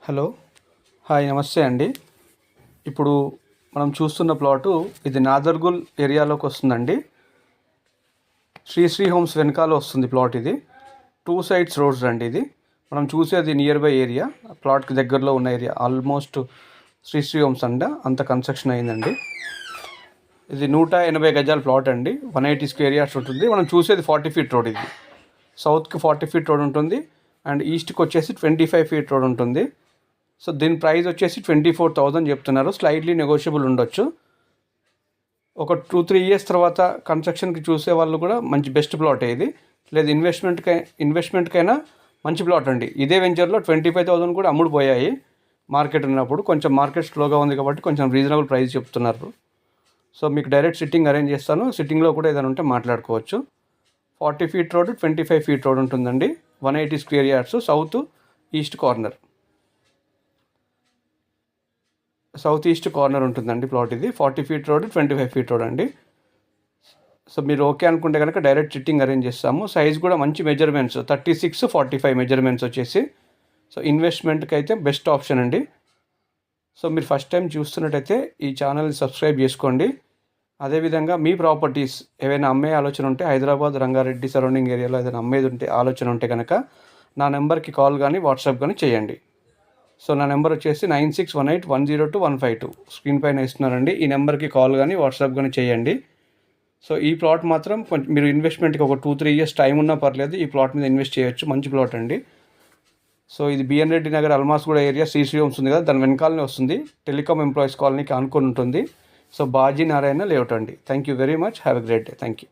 Hello, hi, నమస్తే అండి. ఇప్పుడు మనం చూస్తున్న ప్లాటు ఇది నాదర్గుల్ ఏరియాలోకి వస్తుందండి. శ్రీ హోమ్స్ వెనకాల వస్తుంది ప్లాట్. ఇది 2 సైడ్స్ రోడ్స్ అండి. ఇది మనం చూసేది నియర్ బై ఏరియా, ప్లాట్కి దగ్గరలో ఉన్న ఏరియా. ఆల్మోస్ట్ శ్రీ హోమ్స్ అంత కన్స్ట్రక్షన్ అయిందండి. ఇది 180 గజాల ప్లాట్ అండి. 180 స్క్వేర్ యార్డ్స్ ఉంటుంది. మనం చూసేది 40 ఫీట్ రోడ్. ఇది సౌత్కి 40 ఫీట్ రోడ్ ఉంటుంది అండ్ ఈస్ట్కి వచ్చేసి 25 ఫీట్ రోడ్ ఉంటుంది. సో దీని ప్రైస్ వచ్చేసి 24,000 చెప్తున్నారు. స్లైట్లీ నెగోషియబుల్ ఉండొచ్చు. ఒక 2-3 ఇయర్స్ తర్వాత కన్స్ట్రక్షన్కి చూసే వాళ్ళు కూడా మంచి బెస్ట్ ప్లాట్ ఇది. లేదు ఇన్వెస్ట్మెంట్కైనా మంచి ప్లాట్ అండి. ఇదే వెంచర్లో 25,000 కూడా అమ్ముడుపోయాయి మార్కెట్ ఉన్నప్పుడు. కొంచెం మార్కెట్ స్లోగా ఉంది కాబట్టి కొంచెం రీజనబుల్ ప్రైస్ చెప్తున్నారు. సో మీకు డైరెక్ట్ సిట్టింగ్ అరేంజ్ చేస్తాను. సిట్టింగ్లో కూడా ఏదైనా ఉంటే మాట్లాడుకోవచ్చు. 40 ఫీట్ రోడ్, 25 ఫీట్ రోడ్ ఉంటుందండి. 180 square yards, south east corner ఉంటుందండి ప్లాట్. ఇది 40 ఫీట్ రోడ్, 25 ఫీట్ రోడ్ అండి. సో మీరు ఓకే అనుకుంటే కనుక డైరెక్ట్ సిట్టింగ్ అరేంజ్ చేస్తాము. సైజ్ కూడా మంచి మెజర్మెంట్స్, 36-45 మెజర్మెంట్స్ వచ్చేసి. సో ఇన్వెస్ట్మెంట్కి అయితే బెస్ట్ ఆప్షన్ అండి. సో మీరు ఫస్ట్ టైం చూస్తున్నట్టయితే ఈ ఛానల్ని సబ్స్క్రైబ్ చేసుకోండి. అదేవిధంగా మీ ప్రాపర్టీస్ ఏవైనా అమ్మే ఆలోచన ఉంటే, హైదరాబాద్, రంగారెడ్డి సరౌండింగ్ ఏరియాలో ఏదైనా అమ్మేది ఉంటే ఆలోచన ఉంటే కనుక నా నెంబర్కి కాల్ కానీ వాట్సాప్ కానీ చేయండి. సో నా నెంబర్ వచ్చేసి 9618102152 స్క్రీన్ పైన ఇస్తున్నారండి. ఈ నెంబర్కి కాల్ కానీ వాట్సాప్ కానీ చేయండి. సో ఈ ప్లాట్ మాత్రం కొంచెం మీరు ఇన్వెస్ట్మెంట్కి ఒక 2-3 ఇయర్స్ టైం ఉన్నా పర్లేదు, ఈ ప్లాట్ మీద ఇన్వెస్ట్ చేయొచ్చు. మంచి ప్లాట్ అండి. సో ఇది BN Reddy Nagar, Almasguda area, Sri homes ఉంది కదా, దాని వెనకాలనే వస్తుంది. టెలికామ్ ఎంప్లాయీస్ కాలనీకి ఆనుకొని ఉంటుంది. సో బాజీ నారాయణ లేఅవుట్ అండి. Thank you very much. Have a great day. Thank you.